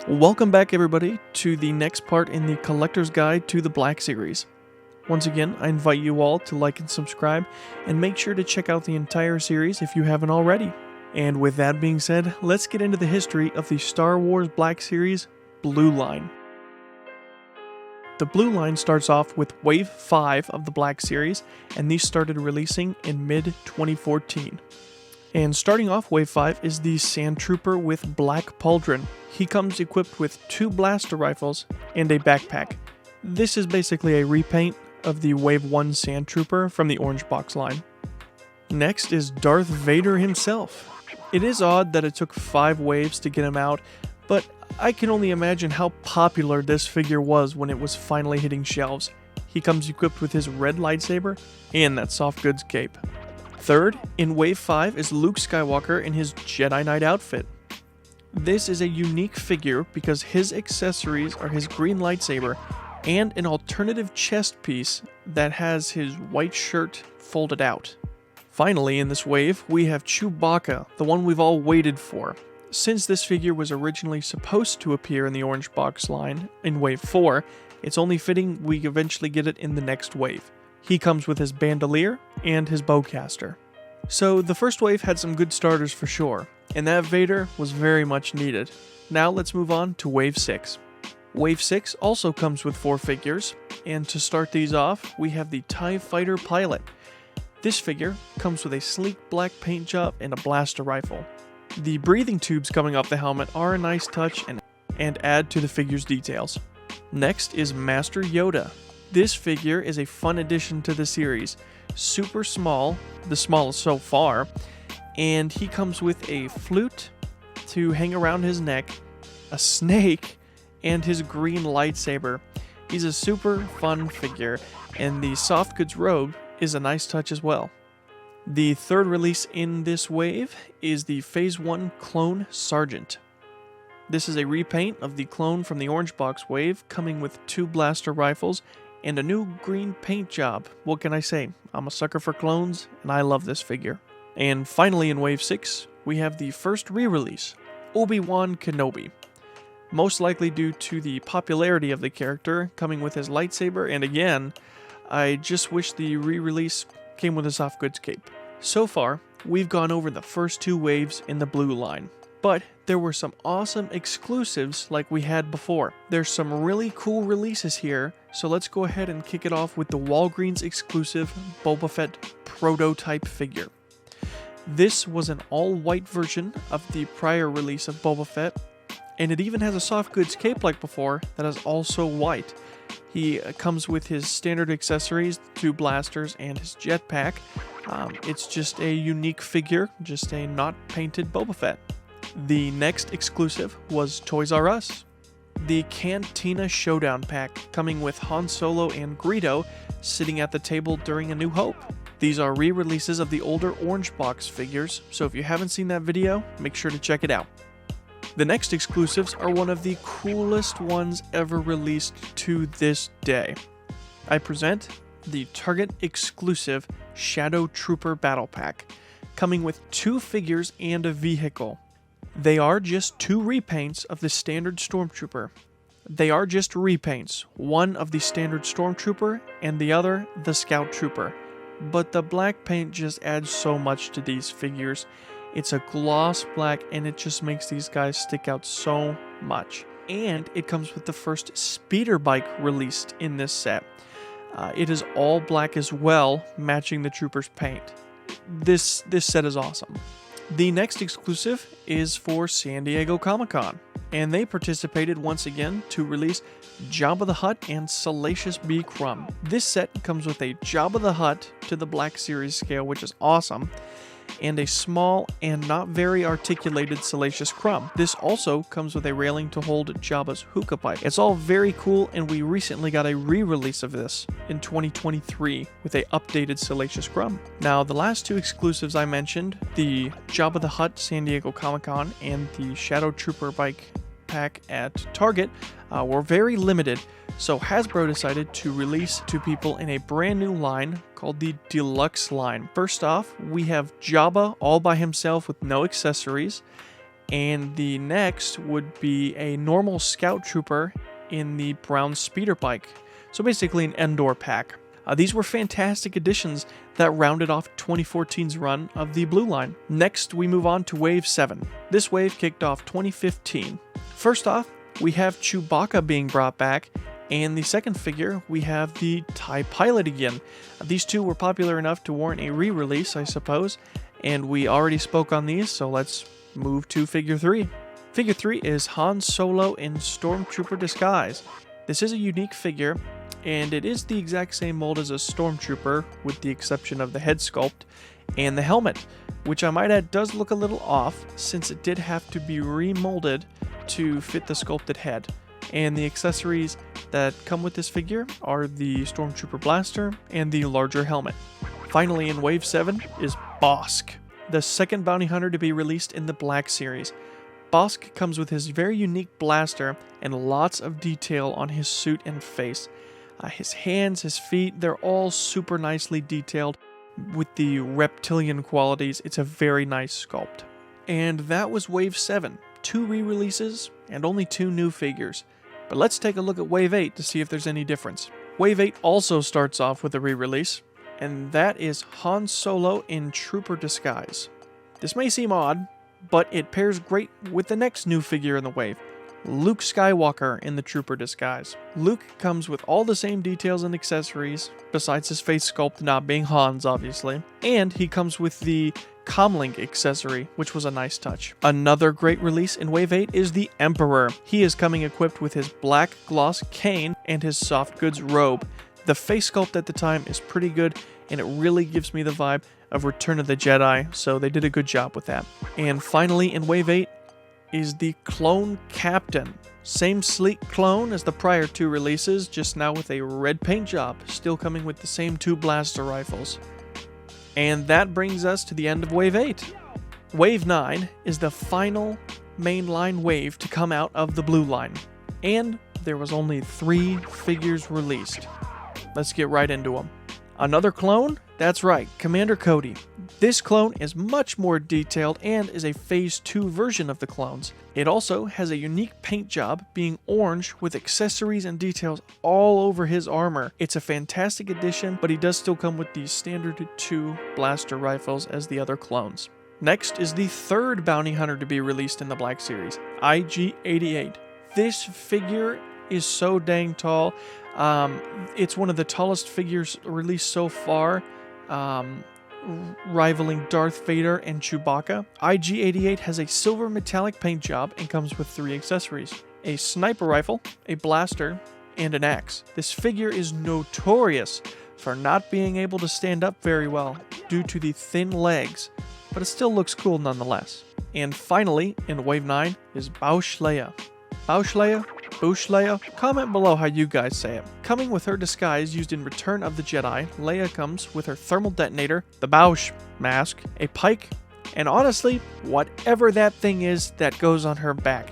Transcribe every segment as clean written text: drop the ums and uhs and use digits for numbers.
Welcome back everybody to the next part in the Collector's Guide to the Black Series. Once again, I invite you all to like and subscribe, and make sure to check out the entire series if you haven't already. And with that being said, let's get into the history of the Star Wars Black Series Blue Line. The Blue Line starts off with Wave 5 of the Black Series, and these started releasing in mid-2014. And starting off Wave 5 is the Sand Trooper with Black Pauldron. He comes equipped with 2 blaster rifles and a backpack. This is basically a repaint of the Wave 1 Sand Trooper from the Orange Box line. Next is Darth Vader himself. It is odd that it took 5 waves to get him out, but I can only imagine how popular this figure was when it was finally hitting shelves. He comes equipped with his red lightsaber and that soft goods cape. Third, in Wave 5 is Luke Skywalker in his Jedi Knight outfit. This is a unique figure because his accessories are his green lightsaber and an alternative chest piece that has his white shirt folded out. Finally, in this wave, we have Chewbacca, the one we've all waited for. Since this figure was originally supposed to appear in the Orange Box line in Wave 4, it's only fitting we eventually get it in the next wave. He comes with his bandolier and his bowcaster. So the first wave had some good starters for sure, and that Vader was very much needed. Now let's move on to Wave 6. Wave 6 also comes with 4 figures, and to start these off, we have the TIE Fighter Pilot. This figure comes with a sleek black paint job and a blaster rifle. The breathing tubes coming off the helmet are a nice touch and add to the figure's details. Next is Master Yoda. This figure is a fun addition to the series. Super small, the smallest so far, and he comes with a flute to hang around his neck, a snake, and his green lightsaber. He's a super fun figure, and the soft goods robe is a nice touch as well. The third release in this wave is the Phase 1 Clone Sergeant. This is a repaint of the clone from the Orange Box wave, coming with 2 blaster rifles and a new green paint job. What can I say? I'm a sucker for clones, and I love this figure. And finally in Wave 6, we have the first re-release, Obi-Wan Kenobi. Most likely due to the popularity of the character coming with his lightsaber, and again, I just wish the re-release came with a soft goods cape. So far, we've gone over the first 2 waves in the Blue Line. But there were some awesome exclusives like we had before. There's some really cool releases here, so let's go ahead and kick it off with the Walgreens exclusive Boba Fett prototype figure. This was an all-white version of the prior release of Boba Fett, and it even has a soft goods cape like before that is also white. He comes with his standard accessories, 2 blasters, and his jetpack. It's just a unique figure, just a not painted Boba Fett. The next exclusive was Toys R Us. The Cantina Showdown pack, coming with Han Solo and Greedo sitting at the table during A New Hope. These are re-releases of the older Orange Box figures, so if you haven't seen that video, make sure to check it out. The next exclusives are one of the coolest ones ever released to this day. I present the Target exclusive Shadow Trooper Battle Pack, coming with 2 figures and a vehicle. They are just 2 repaints of the standard Stormtrooper. They are just repaints, one of the standard Stormtrooper and the other the Scout Trooper. But the black paint just adds so much to these figures. It's a gloss black and it just makes these guys stick out so much. And it comes with the first speeder bike released in this set. It is all black as well, matching the Trooper's paint. This set is awesome. The next exclusive is for San Diego Comic-Con, and they participated once again to release Jabba the Hutt and Salacious B. Crumb. This set comes with a Jabba the Hutt to the Black Series scale, which is awesome, and a small and not very articulated Salacious Crumb. This also comes with a railing to hold Jabba's hookah pipe. It's all very cool, and we recently got a re-release of this in 2023 with a updated Salacious Crumb. Now, the last 2 exclusives I mentioned, the Jabba the Hutt San Diego Comic-Con and the Shadow Trooper bike pack at Target, were very limited, so Hasbro decided to release to people in a brand new line called the Deluxe line. First off, we have Jabba all by himself with no accessories, And the next would be a normal Scout Trooper in the brown speeder bike. So basically an Endor pack. These were fantastic additions that rounded off 2014's run of the Blue Line. Next, we move on to Wave 7. This wave kicked off 2015. First off, we have Chewbacca being brought back, and the second figure, we have the TIE Pilot again. These two were popular enough to warrant a re-release, I suppose, and we already spoke on these, so let's move to Figure 3. Figure 3 is Han Solo in Stormtrooper disguise. This is a unique figure, and it is the exact same mold as a Stormtrooper, with the exception of the head sculpt and the helmet, which I might add does look a little off, since it did have to be remolded to fit the sculpted head. And the accessories that come with this figure are the Stormtrooper blaster and the larger helmet. Finally, in Wave 7 is Bossk, the second bounty hunter to be released in the Black Series. Bossk comes with his very unique blaster and lots of detail on his suit and face. His hands, his feet, they're all super nicely detailed with the reptilian qualities. It's a very nice sculpt. And that was Wave 7. 2 re-releases and only 2 new figures. But let's take a look at Wave 8 to see if there's any difference. Wave 8 also starts off with a re-release, and that is Han Solo in Trooper disguise. This may seem odd, but it pairs great with the next new figure in the wave, Luke Skywalker in the Trooper disguise. Luke comes with all the same details and accessories, besides his face sculpt not being Han's obviously, and he comes with the Comlink accessory, which was a nice touch. Another great release in Wave 8 is the Emperor. He is coming equipped with his black gloss cane and his soft goods robe. The face sculpt at the time is pretty good, and it really gives me the vibe of Return of the Jedi, so they did a good job with that. And finally, in Wave 8 is the Clone Captain. Same sleek clone as the prior 2 releases, just now with a red paint job, still coming with the same 2 blaster rifles. And that brings us to the end of Wave 8. Wave 9 is the final mainline wave to come out of the Blue Line. And there was only 3 figures released. Let's get right into them. Another clone? That's right, Commander Cody. This clone is much more detailed and is a Phase 2 version of the clones. It also has a unique paint job, being orange with accessories and details all over his armor. It's a fantastic addition, but he does still come with the standard 2 blaster rifles as the other clones. Next is the third bounty hunter to be released in the Black Series, IG-88. This figure is so dang tall. It's one of the tallest figures released so far, rivaling Darth Vader and Chewbacca. IG-88 has a silver metallic paint job and comes with 3 accessories: a sniper rifle, a blaster, and an axe. This figure is notorious for not being able to stand up very well due to the thin legs, but it still looks cool nonetheless. And finally, in Wave 9 is Boushh Leia. Boushh Leia? Boushh Leia? Comment below how you guys say it. Coming with her disguise used in Return of the Jedi, Leia comes with her thermal detonator, the Boushh mask, a pike, and honestly, whatever that thing is that goes on her back.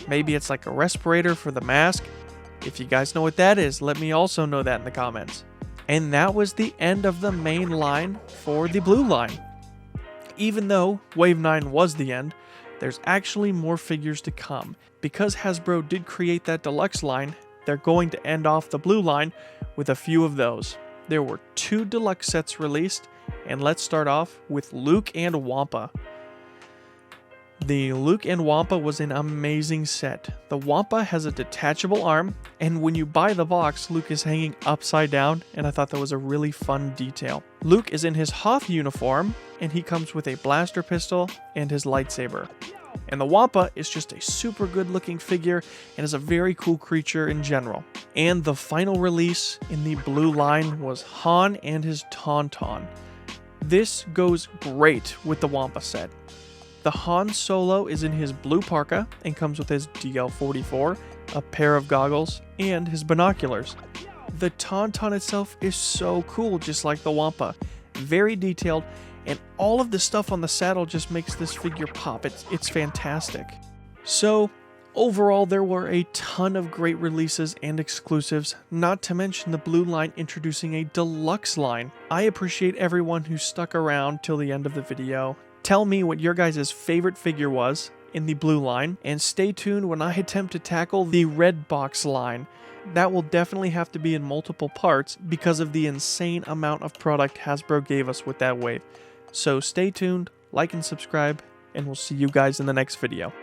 Maybe it's like a respirator for the mask. If you guys know what that is, let me also know that in the comments. And that was the end of the main line for the Blue Line. Even though Wave 9 was the end, there's actually more figures to come. Because Hasbro did create that deluxe line, they're going to end off the Blue Line with a few of those. There were 2 deluxe sets released, and let's start off with Luke and Wampa. The Luke and Wampa was an amazing set. The Wampa has a detachable arm, and when you buy the box, Luke is hanging upside down, and I thought that was a really fun detail. Luke is in his Hoth uniform, and he comes with a blaster pistol and his lightsaber. And the Wampa is just a super good looking figure and is a very cool creature in general. And the final release in the Blue Line was Han and his Tauntaun. This goes great with the Wampa set. The Han Solo is in his blue parka and comes with his DL-44, a pair of goggles, and his binoculars. The Tauntaun itself is so cool, just like the Wampa. Very detailed, and all of the stuff on the saddle just makes this figure pop. It's fantastic. So, overall, there were a ton of great releases and exclusives, not to mention the Blue Line introducing a deluxe line. I appreciate everyone who stuck around till the end of the video. Tell me what your guys' favorite figure was, in the blue line, and stay tuned when I attempt to tackle the red box line. That will definitely have to be in multiple parts because of the insane amount of product Hasbro gave us with that wave. So stay tuned, like and subscribe, and we'll see you guys in the next video.